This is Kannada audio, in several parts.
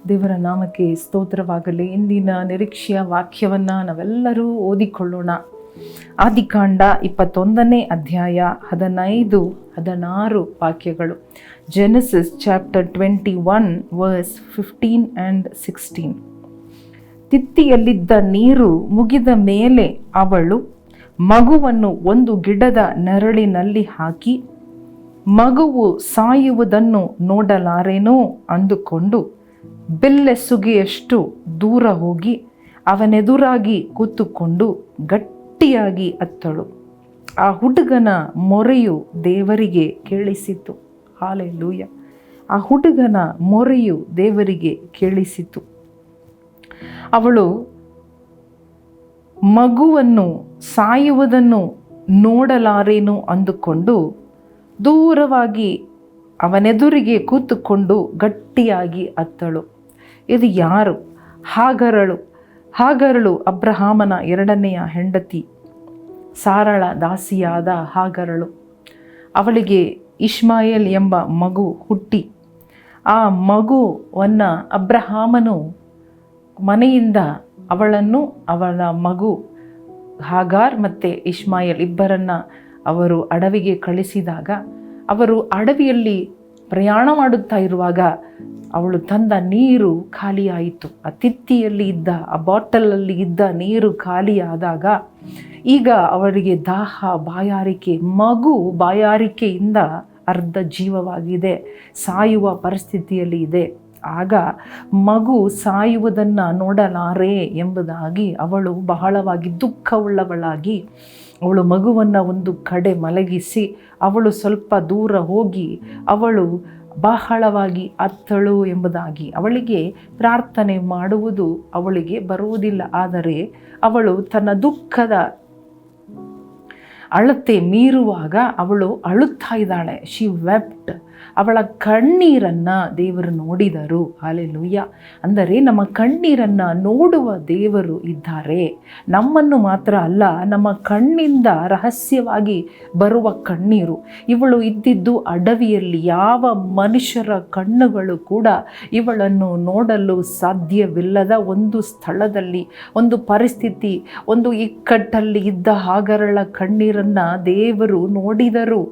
ದೇವರ ನಾಮಕ್ಕೆ ಸ್ತೋತ್ರವಾಗಲಿ. ಇಂದಿನ ನಿರೀಕ್ಷೆಯ ವಾಕ್ಯವನ್ನು ನಾವೆಲ್ಲರೂ ಓದಿಕೊಳ್ಳೋಣ. ಆದಿಕಾಂಡ 21ನೇ ಅಧ್ಯಾಯ 15, 16 ವಾಕ್ಯಗಳು. Genesis chapter 21 verse 15 and 16. ತಿತ್ತಿಯಲ್ಲಿದ್ದ ನೀರು ಮುಗಿದ ಮೇಲೆ ಅವಳು ಮಗುವನ್ನು ಒಂದು ಗಿಡದ ನೆರಳಿನಲ್ಲಿ ಹಾಕಿ, ಮಗುವು ಸಾಯುವುದನ್ನು ನೋಡಲಾರೇನೋ ಅಂದುಕೊಂಡು ಬೆಲ್ಲೆಸುಗೆಯಷ್ಟು ದೂರ ಹೋಗಿ ಅವನೆದುರಾಗಿ ಕೂತುಕೊಂಡು ಗಟ್ಟಿಯಾಗಿ ಅತ್ತಳು. ಆ ಹುಡುಗನ ಮೊರೆಯು ದೇವರಿಗೆ ಕೇಳಿಸಿತು. ಹಾಲೆಲೂಯ. ಆ ಹುಡುಗನ ಮೊರೆಯು ದೇವರಿಗೆ ಕೇಳಿಸಿತು. ಅವಳು ಮಗುವನ್ನು ಸಾಯುವುದನ್ನು ನೋಡಲಾರೇನು ಅಂದುಕೊಂಡು ದೂರವಾಗಿ ಅವನೆದುರಿಗೆ ಕೂತುಕೊಂಡು ಗಟ್ಟಿಯಾಗಿ ಅತ್ತಳು. ಇದು ಯಾರು? ಹಾಗರಳು ಅಬ್ರಹಾಮನ 2ನೆಯ ಹೆಂಡತಿ, ಸಾರಳ ದಾಸಿಯಾದ ಹಾಗರಳು. ಅವಳಿಗೆ ಇಷ್ಮಾಯೇಲ್ ಎಂಬ ಮಗು ಹುಟ್ಟಿ, ಆ ಮಗುವನ್ನು ಅಬ್ರಹಾಮನು ಮನೆಯಿಂದ ಅವಳನ್ನು, ಅವಳ ಮಗು ಹಾಗಾರ್ ಮತ್ತು ಇಷ್ಮಾಯೇಲ್ ಇಬ್ಬರನ್ನು ಅವರು ಅಡವಿಗೆ ಕಳಿಸಿದಾಗ, ಅವರು ಅಡವಿಯಲ್ಲಿ ಪ್ರಯಾಣ ಮಾಡುತ್ತಾ ಇರುವಾಗ ಅವಳು ತಂದ ನೀರು ಖಾಲಿಯಾಯಿತು. ಆ ತಿತ್ತಿಯಲ್ಲಿ ಇದ್ದ, ಆ ಬಾಟಲಲ್ಲಿ ಇದ್ದ ನೀರು ಖಾಲಿಯಾದಾಗ ಈಗ ಅವರಿಗೆ ದಾಹ, ಬಾಯಾರಿಕೆ, ಮಗು ಬಾಯಾರಿಕೆಯಿಂದ ಅರ್ಧ ಜೀವವಾಗಿದೆ, ಸಾಯುವ ಪರಿಸ್ಥಿತಿಯಲ್ಲಿ ಇದೆ. ಆಗ ಮಗು ಸಾಯುವುದನ್ನು ನೋಡಲಾರೆ ಎಂಬುದಾಗಿ ಅವಳು ಬಹಳವಾಗಿ ದುಃಖವುಳ್ಳವಳಾಗಿ ಅವಳು ಮಗುವನ್ನು ಒಂದು ಕಡೆ ಮಲಗಿಸಿ ಅವಳು ಸ್ವಲ್ಪ ದೂರ ಹೋಗಿ ಅವಳು ಬಹಳವಾಗಿ ಅತ್ತಳು ಎಂಬುದಾಗಿ. ಅವಳಿಗೆ ಪ್ರಾರ್ಥನೆ ಮಾಡುವುದು ಅವಳಿಗೆ ಬರುವುದಿಲ್ಲ, ಆದರೆ ಅವಳು ತನ್ನ ದುಃಖದ ಅಳತೆ ಮೀರುವಾಗ ಅವಳು ಅಳುತ್ತಾ ಇದ್ದಾಳೆ. She wept. ಅವಳ ಕಣ್ಣೀರನ್ನು ದೇವರು ನೋಡಿದರು. ಹಾಲೆಲೂಯ. ಅಂದರೆ ನಮ್ಮ ಕಣ್ಣೀರನ್ನು ನೋಡುವ ದೇವರು ಇದ್ದಾರೆ. ನಮ್ಮನ್ನು ಮಾತ್ರ ಅಲ್ಲ, ನಮ್ಮ ಕಣ್ಣಿಂದ ರಹಸ್ಯವಾಗಿ ಬರುವ ಕಣ್ಣೀರು. ಇವಳು ಇದ್ದಿದ್ದು ಅಡವಿಯಲ್ಲಿ. ಯಾವ ಮನುಷ್ಯರ ಕಣ್ಣುಗಳು ಕೂಡ ಇವಳನ್ನು ನೋಡಲು ಸಾಧ್ಯವಿಲ್ಲದ ಒಂದು ಸ್ಥಳದಲ್ಲಿ, ಒಂದು ಪರಿಸ್ಥಿತಿ, ಒಂದು ಇಕ್ಕಟ್ಟಲ್ಲಿ ಇದ್ದ ಹಾಗರಳ ಕಣ್ಣೀರನ್ನು ದೇವರು ನೋಡಿದರು.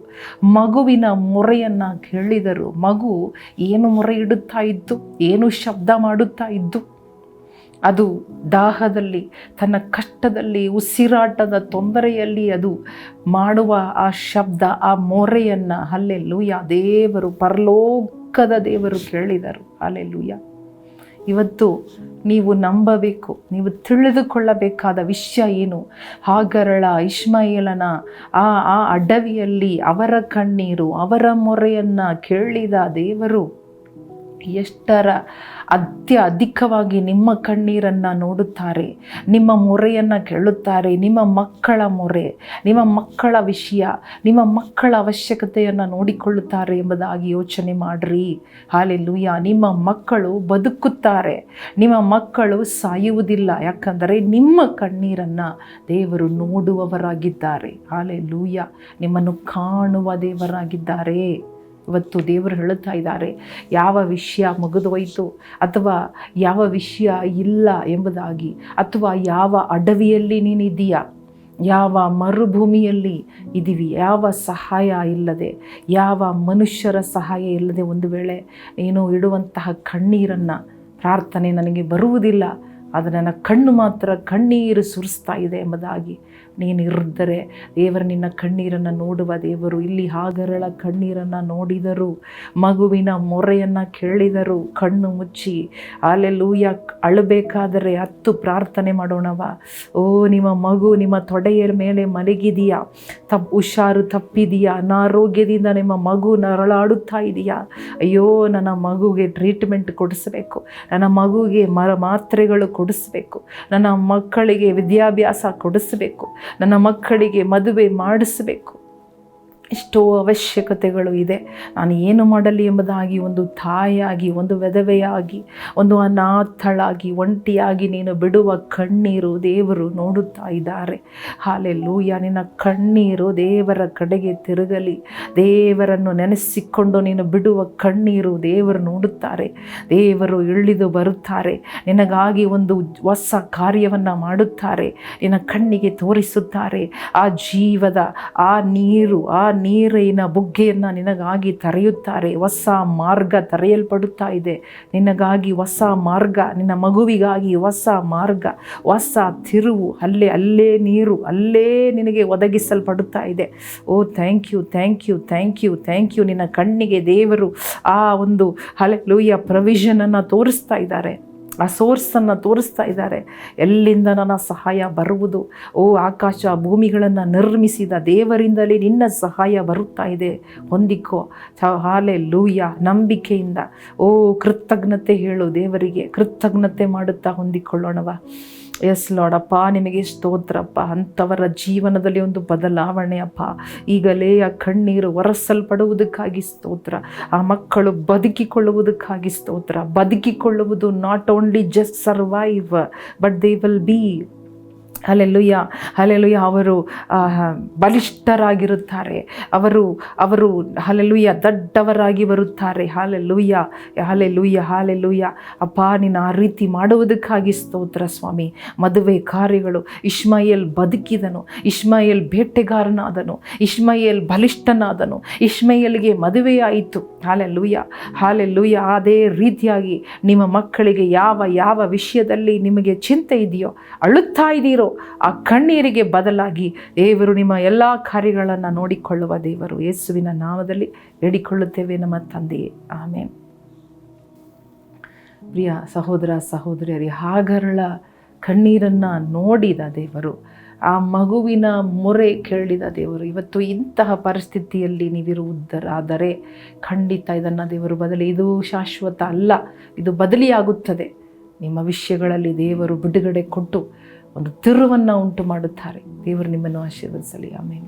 ಮಗುವಿನ ಮೊರೆಯನ್ನು ಕೇಳಿದರು. ಮಗು ಏನು ಮೊರೆ ಇಡುತ್ತಾ ಇದ್ದು, ಏನು ಶಬ್ದ ಮಾಡುತ್ತಾ ಇದ್ದು, ಅದು ದಾಹದಲ್ಲಿ, ತನ್ನ ಕಷ್ಟದಲ್ಲಿ, ಉಸಿರಾಟದ ತೊಂದರೆಯಲ್ಲಿ ಅದು ಮಾಡುವ ಆ ಶಬ್ದ, ಆ ಮೊರೆಯನ್ನು ಹಲ್ಲೆಲೂಯ ದೇವರು, ಪರಲೋಕದ ದೇವರು ಕೇಳಿದರು. ಹಲ್ಲೆಲೂಯ. ಇವತ್ತು ನೀವು ನಂಬಬೇಕು, ನೀವು ತಿಳಿದುಕೊಳ್ಳಬೇಕಾದ ವಿಷಯ ಏನು? ಹಾಗರಳ, ಇಷ್ಮಾಯೇಲನ ಆ ಅಡವಿಯಲ್ಲಿ ಅವರ ಕಣ್ಣೀರು, ಅವರ ಮೊರೆಯನ್ನು ಕೇಳಿದ ದೇವರು ಎಷ್ಟರ ಅಧಿಕವಾಗಿ ನಿಮ್ಮ ಕಣ್ಣೀರನ್ನು ನೋಡುತ್ತಾರೆ, ನಿಮ್ಮ ಮೊರೆಯನ್ನು ಕೇಳುತ್ತಾರೆ. ನಿಮ್ಮ ಮಕ್ಕಳ ಮೊರೆ, ನಿಮ್ಮ ಮಕ್ಕಳ ವಿಷಯ, ನಿಮ್ಮ ಮಕ್ಕಳ ಅವಶ್ಯಕತೆಯನ್ನು ನೋಡಿಕೊಳ್ಳುತ್ತಾರೆ ಎಂಬುದಾಗಿ ಯೋಚನೆ ಮಾಡಿರಿ. ಹಾಲೆಲೂಯ. ನಿಮ್ಮ ಮಕ್ಕಳು ಬದುಕುತ್ತಾರೆ, ನಿಮ್ಮ ಮಕ್ಕಳು ಸಾಯುವುದಿಲ್ಲ. ಯಾಕಂದರೆ ನಿಮ್ಮ ಕಣ್ಣೀರನ್ನು ದೇವರು ನೋಡುವವರಾಗಿದ್ದಾರೆ. ಹಾಲೆಲೂಯ. ನಿಮ್ಮನ್ನು ಕಾಣುವ ದೇವರಾಗಿದ್ದಾರೆ. ಇವತ್ತು ದೇವರು ಹೇಳುತ್ತಾ ಇದ್ದಾರೆ, ಯಾವ ವಿಷಯ ಮುಗಿದೋಯ್ತು, ಅಥವಾ ಯಾವ ವಿಷಯ ಇಲ್ಲ ಎಂಬುದಾಗಿ, ಅಥವಾ ಯಾವ ಅಡವಿಯಲ್ಲಿ ನೀನಿದ್ದೀಯಾ, ಯಾವ ಮರುಭೂಮಿಯಲ್ಲಿ ಇದ್ದೀವಿ, ಯಾವ ಸಹಾಯ ಇಲ್ಲದೆ, ಯಾವ ಮನುಷ್ಯರ ಸಹಾಯ ಇಲ್ಲದೆ ಒಂದು ವೇಳೆ ನೀನು ಇಡುವಂತಹ ಕಣ್ಣೀರನ್ನು, ಪ್ರಾರ್ಥನೆ ನನಗೆ ಬರುವುದಿಲ್ಲ, ಆದರೆ ನನ್ನ ಕಣ್ಣು ಮಾತ್ರ ಕಣ್ಣೀರು ಸುರಿಸ್ತಾ ಇದೆ ಎಂಬುದಾಗಿ ನೀನು ಇದ್ದರೆ ದೇವರು ನಿನ್ನ ಕಣ್ಣೀರನ್ನು ನೋಡುವ ದೇವರು. ಇಲ್ಲಿ ಹಾಗರಳ ಕಣ್ಣೀರನ್ನು ನೋಡಿದರು, ಮಗುವಿನ ಮೊರೆಯನ್ನು ಕೇಳಿದರು. ಕಣ್ಣು ಮುಚ್ಚಿ ಹಲ್ಲೆಲೂಯ ಅಳಬೇಕಾದರೆ ಹತ್ತು ಪ್ರಾರ್ಥನೆ ಮಾಡೋಣವ. ಓ, ನಿಮ್ಮ ಮಗು ನಿಮ್ಮ ತೊಡೆಯ ಮೇಲೆ ಮಲಗಿದೆಯಾ, ಹುಷಾರು ತಪ್ಪಿದೆಯಾ, ಅನಾರೋಗ್ಯದಿಂದ ನಿಮ್ಮ ಮಗು ನರಳಾಡುತ್ತಾ ಇದೆಯಾ? ಅಯ್ಯೋ, ನನ್ನ ಮಗುಗೆ ಟ್ರೀಟ್ಮೆಂಟ್ ಕೊಡಿಸಬೇಕು, ನನ್ನ ಮಗುಗೆ ಮಾತ್ರೆಗಳು ಕೊಡಿಸ್ಬೇಕು, ನನ್ನ ಮಕ್ಕಳಿಗೆ ವಿದ್ಯಾಭ್ಯಾಸ ಕೊಡಿಸಬೇಕು, ನನ್ನ ಮಕ್ಕಳಿಗೆ ಮದುವೆ ಮಾಡಿಸಬೇಕು. ಎಷ್ಟೋ ಅವಶ್ಯಕತೆಗಳು ಇದೆ. ನಾನು ಏನು ಮಾಡಲಿ ಎಂಬುದಾಗಿ ಒಂದು ತಾಯಿಯಾಗಿ, ಒಂದು ವಿಧವೆಯಾಗಿ, ಒಂದು ಅನಾಥಳಾಗಿ, ಒಂಟಿಯಾಗಿ ನೀನು ಬಿಡುವ ಕಣ್ಣೀರು ದೇವರು ನೋಡುತ್ತಾ ಇದ್ದಾರೆ. ಹಲ್ಲೆಲೂಯಾ. ನಿನ್ನ ಕಣ್ಣೀರು ದೇವರ ಕಡೆಗೆ ತಿರುಗಲಿ. ದೇವರನ್ನು ನೆನೆಸಿಕೊಂಡು ನೀನು ಬಿಡುವ ಕಣ್ಣೀರು ದೇವರು ನೋಡುತ್ತಾರೆ. ದೇವರು ಇಳಿದು ಬರುತ್ತಾರೆ. ನಿನಗಾಗಿ ಒಂದು ಹೊಸ ಕಾರ್ಯವನ್ನು ಮಾಡುತ್ತಾರೆ. ನಿನ್ನ ಕಣ್ಣಿಗೆ ತೋರಿಸುತ್ತಾರೆ. ಆ ಜೀವದ ಆ ನೀರಿನ ಬುಗ್ಗೆಯನ್ನು ನಿನಗಾಗಿ ತೆರೆಯುತ್ತಾರೆ. ಹೊಸ ಮಾರ್ಗ ತೆರೆಯಲ್ಪಡುತ್ತಾ ಇದೆ ನಿನಗಾಗಿ. ಹೊಸ ಮಾರ್ಗ, ನಿನ್ನ ಮಗುವಿಗಾಗಿ ಹೊಸ ಮಾರ್ಗ, ಹೊಸ ತಿರುವು. ಅಲ್ಲೇ ನೀರು ಅಲ್ಲೇ ನಿನಗೆ ಒದಗಿಸಲ್ಪಡುತ್ತಾ ಇದೆ. Oh thank you, thank you, thank you, thank you. ನಿನ್ನ ಕಣ್ಣಿಗೆ ದೇವರು ಆ ಒಂದು ಹಲ್ಲೆಲೂಯಾ ಪ್ರೊವಿಷನನ್ನು ತೋರಿಸ್ತಾ ಇದ್ದಾರೆ. ಆ ಸೋರ್ಸನ್ನು ತೋರಿಸ್ತಾ ಇದ್ದಾರೆ. ಎಲ್ಲಿಂದ ನನ್ನ ಸಹಾಯ ಬರುವುದು? ಓ ಆಕಾಶ ಭೂಮಿಗಳನ್ನು ನಿರ್ಮಿಸಿದ ದೇವರಿಂದಲೇ ನಿನ್ನ ಸಹಾಯ ಬರುತ್ತಾ ಇದೆ. ಹೊಂದಿಕೋ. ಹಲ್ಲೆಲೂಯಾ. ನಂಬಿಕೆಯಿಂದ ಓ ಕೃತಜ್ಞತೆ ಹೇಳು ದೇವರಿಗೆ. ಕೃತಜ್ಞತೆ ಮಾಡುತ್ತಾ ಹೊಂದಿಕೊಳ್ಳೋಣವ. ಎಸ್ ಲಾರ್ಡ್ ಅಪ್ಪ, ನಿಮಗೆ ಸ್ತೋತ್ರಪ್ಪ. ಅಂಥವರ ಜೀವನದಲ್ಲಿ ಒಂದು ಬದಲಾವಣೆ ಅಪ್ಪ. ಈಗಲೇ ಆ ಕಣ್ಣೀರು ಒರೆಸಲ್ಪಡುವುದಕ್ಕಾಗಿ ಸ್ತೋತ್ರ. ಆ ಮಕ್ಕಳು ಬದುಕಿಕೊಳ್ಳುವುದಕ್ಕಾಗಿ ಸ್ತೋತ್ರ. ಬದುಕಿಕೊಳ್ಳುವುದು not only just survive, but they will be hallelujah, hallelujah. ಅವರು ಬಲಿಷ್ಠರಾಗಿರುತ್ತಾರೆ. ಅವರು ಹಲ್ಲೆಲೂಯಾ ದೊಡ್ಡವರಾಗಿ ಬರುತ್ತಾರೆ. Hallelujah, hallelujah, hallelujah. ಅಪ್ಪ, ನೀನು ಆ ರೀತಿ ಮಾಡುವುದಕ್ಕಾಗಿ ಸ್ತೋತ್ರ ಸ್ವಾಮಿ. ಮದುವೆ ಕಾರ್ಯಗಳು, ಇಷ್ಮಾಯೇಲ್ ಬದುಕಿದನು, ಇಷ್ಮಾಯೇಲ್ ಬೇಟೆಗಾರನಾದನು, ಇಷ್ಮಾಯೇಲ್ ಬಲಿಷ್ಠನಾದನು, ಇಷ್ಮಾಯೇಲ್ಗೆ ಮದುವೆಯಾಯಿತು. Hallelujah, hallelujah. ಅದೇ ರೀತಿಯಾಗಿ ನಿಮ್ಮ ಮಕ್ಕಳಿಗೆ ಯಾವ ವಿಷಯದಲ್ಲಿ ನಿಮಗೆ ಚಿಂತೆ ಇದೆಯೋ, ಅಳುತ್ತಾ ಇದ್ದೀರೋ, ಆ ಕಣ್ಣೀರಿಗೆ ಬದಲಾಗಿ ದೇವರು ನಿಮ್ಮ ಎಲ್ಲ ಕಾರ್ಯಗಳನ್ನು ನೋಡಿಕೊಳ್ಳುವ ದೇವರು. ಯೇಸುವಿನ ನಾಮದಲ್ಲಿ ಬೇಡಿಕೊಳ್ಳುತ್ತೇವೆ ನಮ್ಮ ತಂದೆಯೇ, ಆಮೇನ್. ಪ್ರಿಯ ಸಹೋದರ ಸಹೋದರಿಯರೇ, ಹಾಗರಳ ಕಣ್ಣೀರನ್ನು ನೋಡಿದ ದೇವರು, ಆ ಮಗುವಿನ ಮೊರೆ ಕೇಳಿದ ದೇವರು, ಇವತ್ತು ಇಂತಹ ಪರಿಸ್ಥಿತಿಯಲ್ಲಿ ನೀವಿರುವುದರಾದರೆ ಖಂಡಿತ ಇದನ್ನು ದೇವರು ಇದು ಶಾಶ್ವತ ಅಲ್ಲ, ಇದು ಬದಲಿಯಾಗುತ್ತದೆ. ನಿಮ್ಮ ವಿಷಯಗಳಲ್ಲಿ ದೇವರು ಬಿಡುಗಡೆ ಕೊಟ್ಟು ಒಂದು ತಿರುವನ್ನು ಉಂಟು ಮಾಡುತ್ತಾರೆ. ದೇವರು ನಿಮ್ಮನ್ನು ಆಶೀರ್ವದಿಸಲಿ. ಆಮೇಲೆ